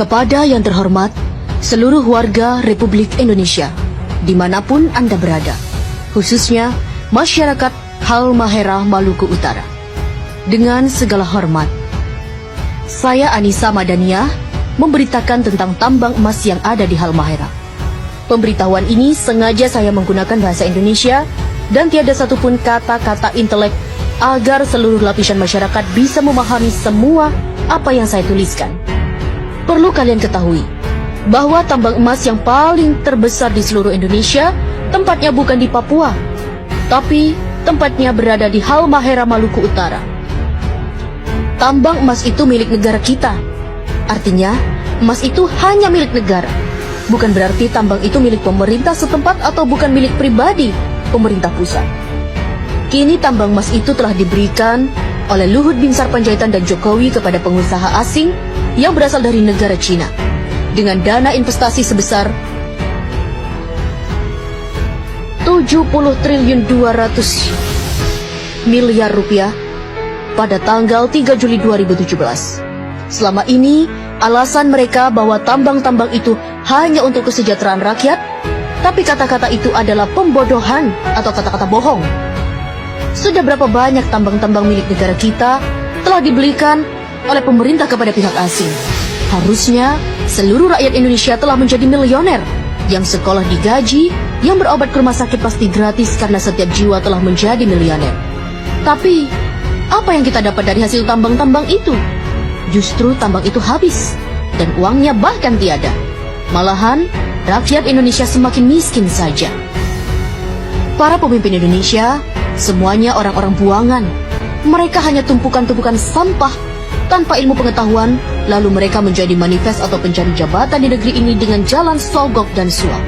Kepada yang terhormat, seluruh warga Republik Indonesia, dimanapun Anda berada, khususnya masyarakat Halmahera Maluku Utara. Dengan segala hormat, saya Anissa Madaniah memberitakan tentang tambang emas yang ada di Halmahera. Pemberitahuan ini sengaja saya menggunakan bahasa Indonesia dan tiada satupun kata-kata intelek agar seluruh lapisan masyarakat bisa memahami semua apa yang saya tuliskan. Perlu kalian ketahui bahwa tambang emas yang paling terbesar di seluruh Indonesia tempatnya bukan di Papua, tapi tempatnya berada di Halmahera Maluku Utara. Tambang emas itu milik negara kita. Artinya, emas itu hanya milik negara. Bukan berarti tambang itu milik pemerintah setempat atau bukan milik pribadi pemerintah pusat. Kini tambang emas itu telah diberikan oleh Luhut Binsar Panjaitan dan Jokowi kepada pengusaha asing yang berasal dari negara Cina dengan dana investasi sebesar 70 triliun 200 miliar rupiah pada tanggal 3 Juli 2017. Selama ini, alasan mereka bahwa tambang-tambang itu hanya untuk kesejahteraan rakyat, tapi kata-kata itu adalah pembodohan atau kata-kata bohong. Sudah berapa banyak tambang-tambang milik negara kita telah dibelikan oleh pemerintah kepada pihak asing. Harusnya seluruh rakyat Indonesia telah menjadi milioner, yang sekolah digaji, yang berobat ke rumah sakit pasti gratis karena setiap jiwa telah menjadi miliuner. Tapi, apa yang kita dapat dari hasil tambang-tambang itu? Justru tambang itu habis, dan uangnya bahkan tiada. Malahan, rakyat Indonesia semakin miskin saja. Para pemimpin Indonesia, semuanya orang-orang buangan. Mereka hanya tumpukan-tumpukan sampah tanpa ilmu pengetahuan, lalu mereka menjadi manifest atau pencari jabatan di negeri ini dengan jalan sogok dan suap.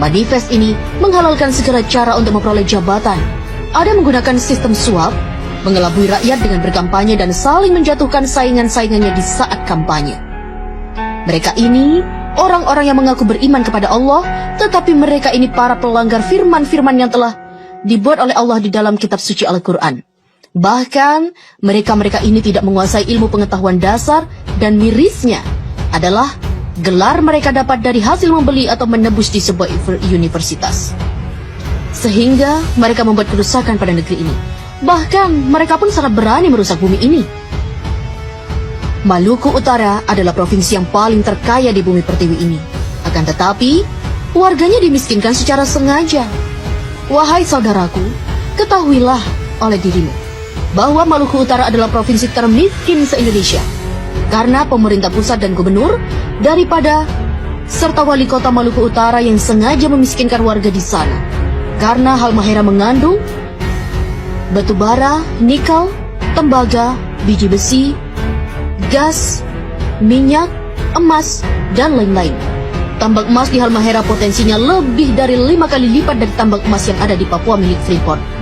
Manifest ini menghalalkan segala cara untuk memperoleh jabatan. Ada menggunakan sistem suap, mengelabui rakyat dengan berkampanye dan saling menjatuhkan saingan-saingannya di saat kampanye. Mereka ini orang-orang yang mengaku beriman kepada Allah, tetapi mereka ini para pelanggar firman-firman yang telah dibuat oleh Allah di dalam kitab suci Al-Quran. Bahkan, mereka-mereka ini tidak menguasai ilmu pengetahuan dasar dan mirisnya adalah gelar mereka dapat dari hasil membeli atau menebus di sebuah universitas. Sehingga mereka membuat kerusakan pada negeri ini. Bahkan, mereka pun sangat berani merusak bumi ini. Maluku Utara adalah provinsi yang paling terkaya di bumi pertiwi ini. Akan tetapi, warganya dimiskinkan secara sengaja. Wahai saudaraku, ketahuilah oleh dirimu bahwa Maluku Utara adalah provinsi termiskin se-Indonesia karena pemerintah pusat dan gubernur daripada serta wali kota Maluku Utara yang sengaja memiskinkan warga di sana. Karena Halmahera mengandung batu bara, nikel, tembaga, biji besi, gas, minyak, emas, dan lain-lain. Tambang emas di Halmahera potensinya lebih dari 5 kali lipat dari tambang emas yang ada di Papua milik Freeport.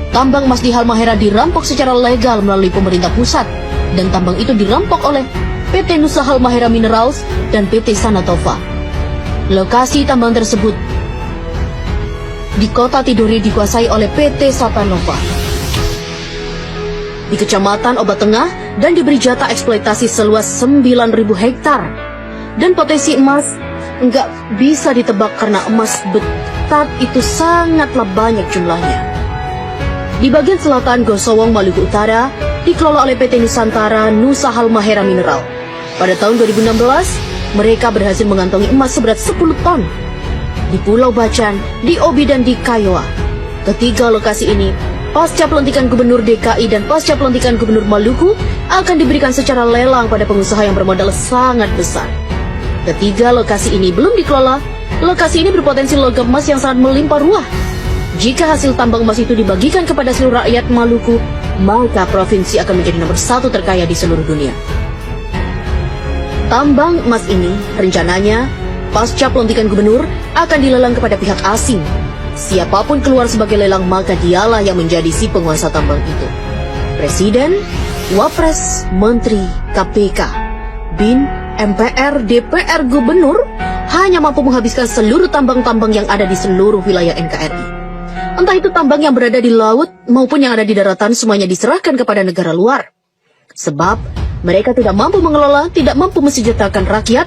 Tambang emas di Halmahera dirampok secara legal melalui pemerintah pusat, dan tambang itu dirampok oleh PT Nusa Halmahera Minerals dan PT Sanatova. Lokasi tambang tersebut di kota Tidore dikuasai oleh PT Satanova di Kecamatan Obat Tengah dan diberi jatah eksploitasi seluas 9.000 hektar. Dan potensi emas nggak bisa ditebak karena emas betat itu sangatlah banyak jumlahnya. Di bagian selatan Gosowong, Maluku Utara, dikelola oleh PT Nusantara Nusa Halmahera Mineral. Pada tahun 2016, mereka berhasil mengantongi emas seberat 10 ton di Pulau Bacan, di Obi, dan di Kiowa. Ketiga lokasi ini, pasca pelantikan Gubernur DKI dan pasca pelantikan Gubernur Maluku, akan diberikan secara lelang pada pengusaha yang bermodal sangat besar. Ketiga lokasi ini belum dikelola. Lokasi ini berpotensi logam emas yang sangat melimpah ruah. Jika hasil tambang emas itu dibagikan kepada seluruh rakyat Maluku, maka provinsi akan menjadi nomor 1 terkaya di seluruh dunia. Tambang emas ini rencananya pasca pelantikan gubernur akan dilelang kepada pihak asing. Siapapun keluar sebagai lelang, maka dialah yang menjadi si penguasa tambang itu. Presiden, Wapres, Menteri, KPK, BIN, MPR, DPR, Gubernur hanya mampu menghabiskan seluruh tambang-tambang yang ada di seluruh wilayah NKRI. Entah itu tambang yang berada di laut maupun yang ada di daratan, semuanya diserahkan kepada negara luar. Sebab Mereka tidak mampu mengelola, tidak mampu mensejahterakan rakyat,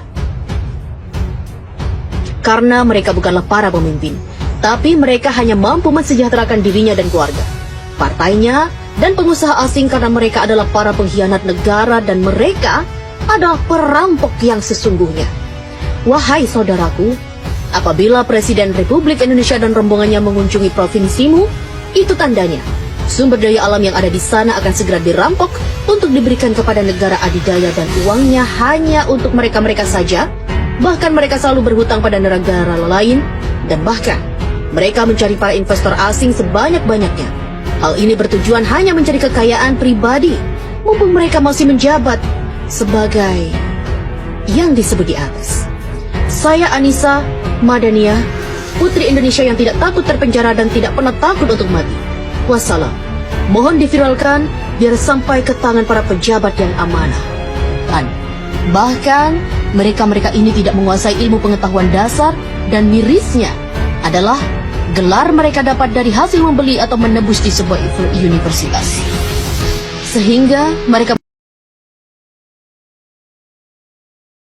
karena mereka bukanlah para pemimpin, tapi mereka hanya mampu mensejahterakan dirinya dan keluarga, partainya, dan pengusaha asing karena mereka adalah para pengkhianat negara dan mereka adalah perampok yang sesungguhnya. Wahai saudaraku, apabila Presiden Republik Indonesia dan rombongannya mengunjungi provinsimu, itu tandanya sumber daya alam yang ada di sana akan segera dirampok untuk diberikan kepada negara adidaya dan uangnya hanya untuk mereka-mereka saja. Bahkan mereka selalu berhutang pada negara lain dan bahkan mereka mencari para investor asing sebanyak-banyaknya. Hal ini bertujuan hanya mencari kekayaan pribadi mumpung mereka masih menjabat sebagai yang disebut di atas. Saya Anissa Madania, putri Indonesia yang tidak takut terpenjara dan tidak pernah takut untuk mati. Wassalam. Mohon diviralkan biar sampai ke tangan para pejabat yang amanah. Dan bahkan mereka-mereka ini tidak menguasai ilmu pengetahuan dasar dan mirisnya adalah gelar mereka dapat dari hasil membeli atau menebus di sebuah universitas. Sehingga mereka